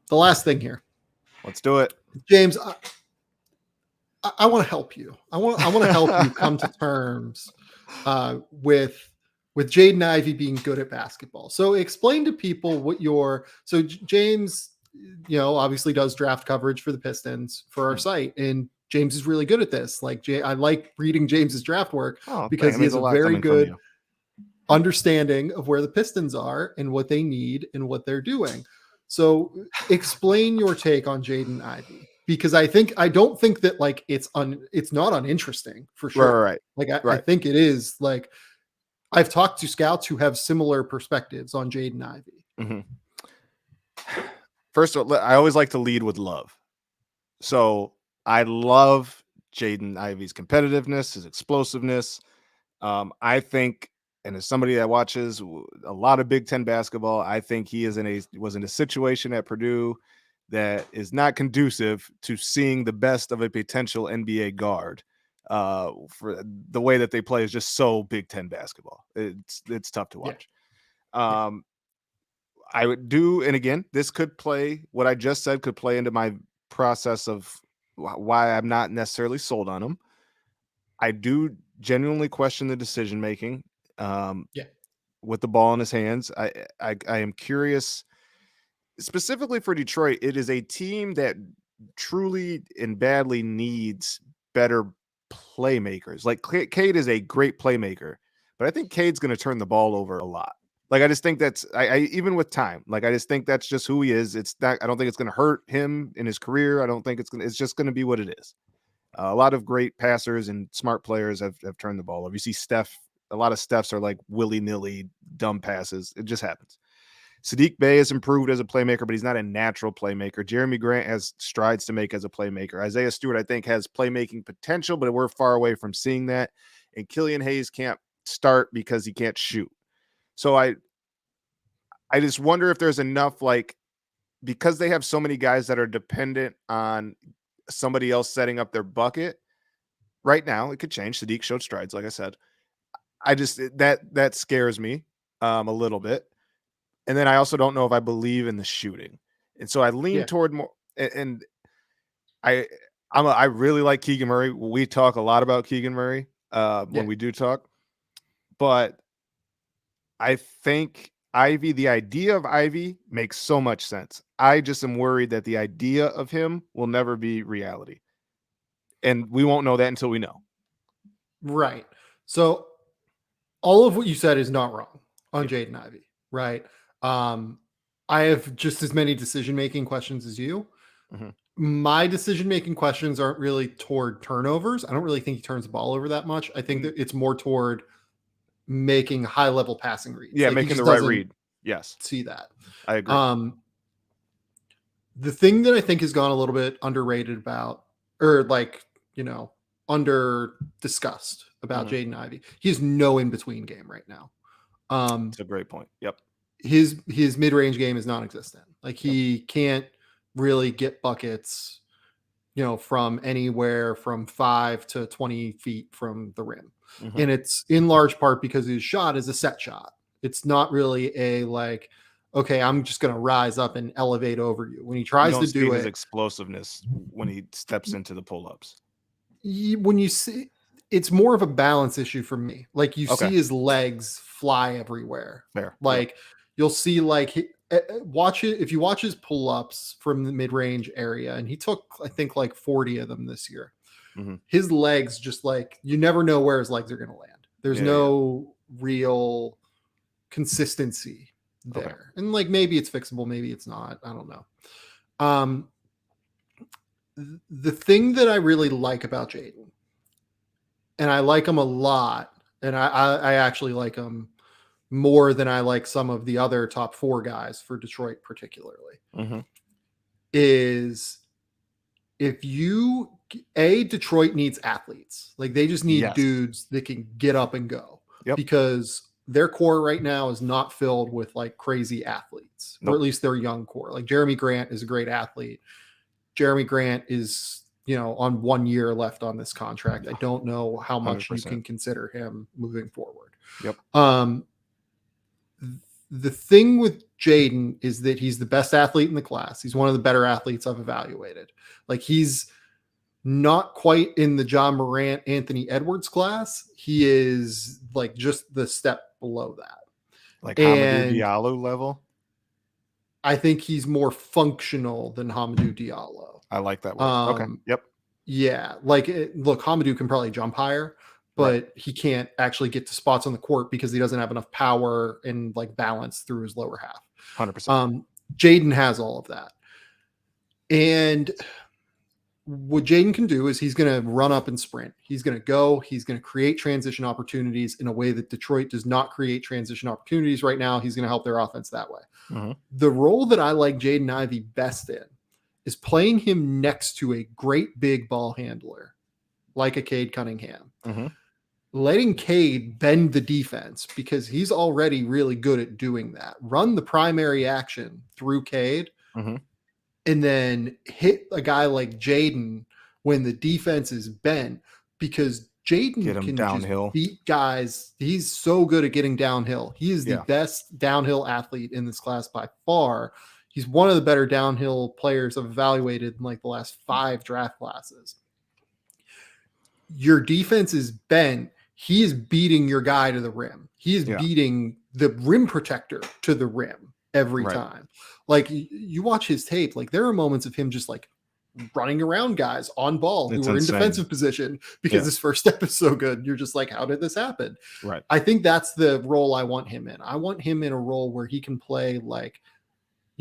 the last thing here. Let's do it. James, I want to help you. I want to help you come to terms with Jaden Ivey being good at basketball. So explain to people what James, obviously does draft coverage for the Pistons for our site, and James is really good at this. Like I like reading James's draft work because he has a very good understanding of where the Pistons are and what they need and what they're doing. So explain your take on Jaden Ivey, because I don't think that like it's not uninteresting for sure. Right. Like I think it is. Like I've talked to scouts who have similar perspectives on Jaden Ivey. Mm-hmm. First of all, I always like to lead with love. So I love Jaden Ivey's competitiveness, his explosiveness. I think, and as somebody that watches a lot of Big Ten basketball, I think he was in a situation at Purdue that is not conducive to seeing the best of a potential NBA guard. For the way that they play is just so Big Ten basketball. It's tough to watch. Yeah. I would do, and again, this could play, what I just said could play into my process of why I'm not necessarily sold on him. I do genuinely question the decision making. With the ball in his hands. I am curious, specifically for Detroit. It is a team that truly and badly needs better playmakers. Like Cade is a great playmaker, but I think Cade's going to turn the ball over a lot. Like I just think that's I even with time. Like I just think that's just who he is. It's not. I don't think it's going to hurt him in his career. I don't think it's just going to be what it is. A lot of great passers and smart players have turned the ball over. You see Steph. A lot of Stephs are like willy-nilly dumb passes. It just happens. Sadiq Bey has improved as a playmaker, but he's not a natural playmaker. Jeremy Grant has strides to make as a playmaker. Isaiah Stewart, I think, has playmaking potential, but we're far away from seeing that. And Killian Hayes can't start because he can't shoot. So I just wonder if there's enough, like, because they have so many guys that are dependent on somebody else setting up their bucket. Right now, it could change. Sadiq showed strides, like I said. I just that scares me a little bit, and then I also don't know if I believe in the shooting, and so I lean toward more. And I really like Keegan Murray. We talk a lot about Keegan Murray when we do talk, but I think Ivy, the idea of Ivy makes so much sense. I just am worried that the idea of him will never be reality, and we won't know that until we know. Right. So all of what you said is not wrong on Jaden Ivey, right? I have just as many decision-making questions as you. Mm-hmm. My decision-making questions aren't really toward turnovers. I don't really think he turns the ball over that much. I think that it's more toward making high-level passing reads. Yeah, like making the right read. Yes. See that. I agree. The thing that I think has gone a little bit underrated about, or like, under discussed about Jaden Ivey. He has no in-between game right now. That's a great point. Yep. His mid-range game is non-existent. Like he can't really get buckets, from anywhere from 5 to 20 feet from the rim. Mm-hmm. And it's in large part because his shot is a set shot. It's not really a like, okay, I'm just going to rise up and elevate over you. When he tries to do his explosiveness when he steps into the pull-ups. When you see, it's more of a balance issue for me. Like you see his legs fly everywhere. There. Like you'll see like watch it. If you watch his pull-ups from the mid-range area, and he took, I think, like 40 of them this year. Mm-hmm. His legs just like, you never know where his legs are going to land. There's no real consistency there. Okay. And like, maybe it's fixable. Maybe it's not. I don't know. The thing that I really like about Jaden, and I like him a lot, and I actually like him more than I like some of the other top 4 guys for Detroit particularly, is if Detroit needs athletes. Like they just need dudes that can get up and go because their core right now is not filled with like crazy athletes, or at least their young core. Like Jeremy Grant is a great athlete. Jeremy Grant is, on 1 year left on this contract. I don't know how much 100%. You can consider him moving forward. Yep. the thing with Jaden is that he's the best athlete in the class. He's one of the better athletes I've evaluated. Like, he's not quite in the John Morant, Anthony Edwards class. He is like just the step below that. Like Hamidou And Diallo level. I think he's more functional than Hamidou Diallo. I like that word. Okay. Yep. Yeah. Like, look, Hamidou can probably jump higher, but Right. he can't actually get to spots on the court because he doesn't have enough power and like balance through his lower half. 100%. Jaden has all of that. And what Jaden can do is he's going to run up and sprint. He's going to create transition opportunities in a way that Detroit does not create transition opportunities right now. He's going to help their offense that way. Mm-hmm. The role that I like Jaden Ivey best in is playing him next to a great big ball handler like a Cade Cunningham. Mm-hmm. Letting Cade bend the defense because he's already really good at doing that. Run the primary action through Cade. Mm-hmm. And then hit a guy like Jaden when the defense is bent, because Jaden can downhill. just beat guys. He's so good at getting downhill. He is the best downhill athlete in this class by far. He's one of the better downhill players I've evaluated in like the last 5 draft classes. Your defense is bent. He is beating your guy to the rim. He is beating the rim protector to the rim every time. Like, you watch his tape, like there are moments of him just like running around guys on ball who are in defensive position because his first step is so good. You're just like, how did this happen? Right. I think that's the role I want him in. I want him in a role where he can play like,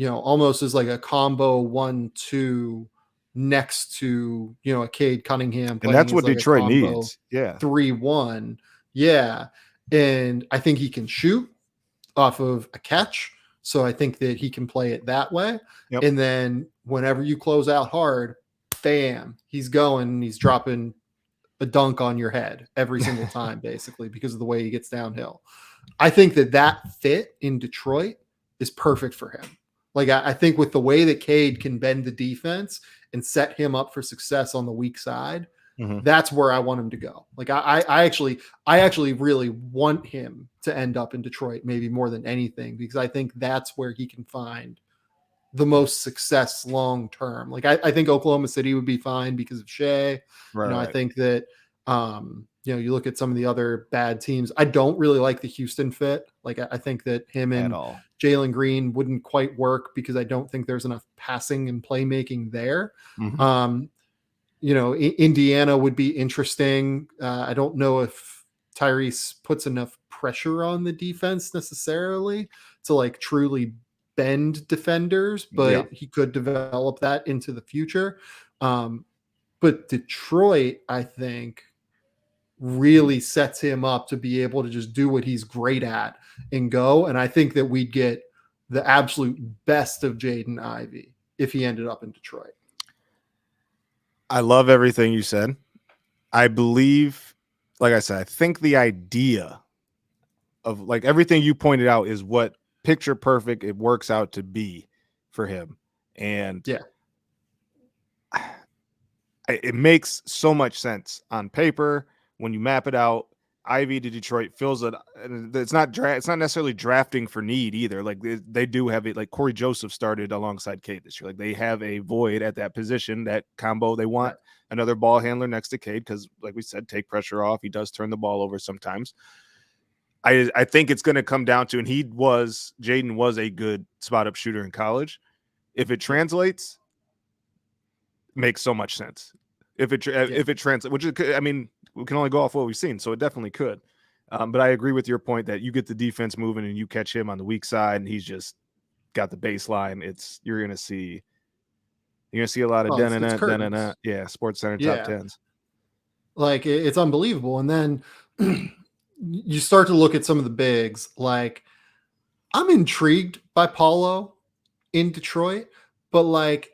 almost as like a combo 1-2 next to, a Cade Cunningham. And that's what like Detroit needs. Yeah. 3-1. Yeah. And I think he can shoot off of a catch. So I think that he can play it that way. Yep. And then whenever you close out hard, bam, he's going, he's dropping a dunk on your head every single time, basically, because of the way he gets downhill. I think that fit in Detroit is perfect for him. Like, I think with the way that Cade can bend the defense and set him up for success on the weak side, that's where I want him to go. Like, I actually really want him to end up in Detroit, maybe more than anything, because I think that's where he can find the most success long term. Like, I think Oklahoma City would be fine because of Shea. Right. I think that you look at some of the other bad teams. I don't really like the Houston fit. Like, I think that him and Jalen Green wouldn't quite work because I don't think there's enough passing and playmaking there. Indiana would be interesting. I don't know if Tyrese puts enough pressure on the defense necessarily to like truly bend defenders, but he could develop that into the future. But Detroit, I think, really sets him up to be able to just do what he's great at and go. And I think that we'd get the absolute best of Jaden Ivey if he ended up in Detroit. I love everything you said. I believe, like I said, I think the idea of like everything you pointed out is what picture perfect it works out to be for him. And it makes so much sense on paper when you map it out. Ivy to Detroit feels that it's not necessarily drafting for need either. Like they do have it. Like Corey Joseph started alongside Cade this year. Like they have a void at that position, that combo. They want another ball handler next to Cade because, like we said, take pressure off. He does turn the ball over sometimes. I think it's going to come down to, and Jaden was a good spot up shooter in college. If it translates, makes so much sense. If it translates, which I mean, we can only go off what we've seen, so it definitely could. But I agree with your point that you get the defense moving and you catch him on the weak side, and he's just got the baseline. You're gonna see a lot of Sports Center top tens. Like, it's unbelievable. And then you start to look at some of the bigs. Like, I'm intrigued by Paulo in Detroit, but like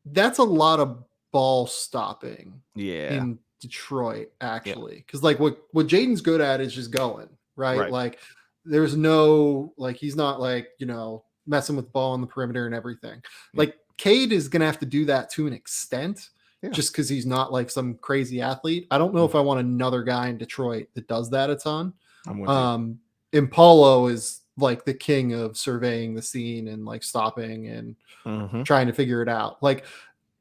that's a lot of ball stopping in Detroit, actually. Because like what Jaden's good at is just going, right? Like there's no, like, he's not like, messing with the ball on the perimeter and everything. Like Cade is going to have to do that to an extent just because he's not like some crazy athlete. I don't know if I want another guy in Detroit that does that a ton. I'm with you. Impalo is like the king of surveying the scene and like stopping and Mhm. trying to figure it out. Like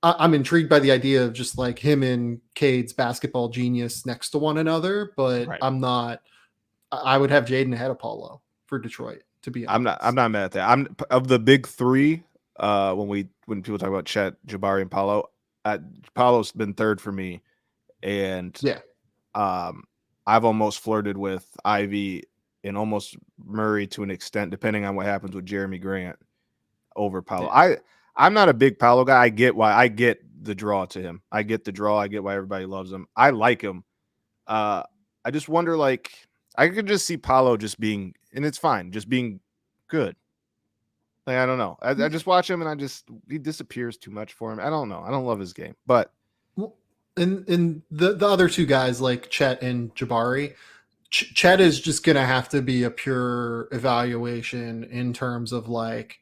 I'm intrigued by the idea of just like him and Cade's basketball genius next to one another, but Right. I'm not. I would have Jaden ahead of Paulo for Detroit, to be I'm honest. not mad at that. I'm of the big 3, when people talk about Chet, Jabari, and Paolo, Paolo's been 3rd for me, and, Yeah, um, I've almost flirted with Ivy and almost Murray to an extent, depending on what happens with Jeremy Grant over Paolo. yeah. I'm not a big Paolo guy. I get the draw to him. I get the draw. I get why everybody loves him. I like him. Uh, I just wonder, like, I could just see Paolo just being, and it's fine, just being good. Like, I don't know. I just watch him and he disappears too much for him. I don't know. I don't love his game, but Well, and the other two guys like Chet and Jabari, Chet is just gonna have to be a pure evaluation in terms of like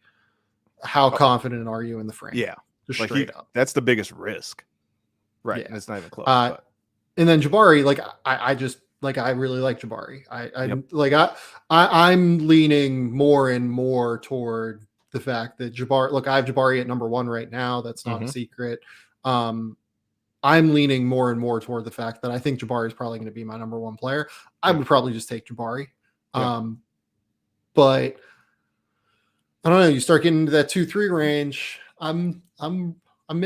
how oh, confident are you in the frame, yeah, just like straight up. that's the biggest risk, right? And Yeah. it's not even close. Uh, But and then Jabari, like I just like I really like Jabari. I yep, like I'm leaning more and more toward the fact that Jabari. Look, I have Jabari at number one right now. That's not a hmm secret. Um, I'm leaning more and more toward the fact that I think Jabari is probably going to be my number one player. I yep, would probably just take Jabari. yep. Um, but I don't know. You start getting into that 2-3 range.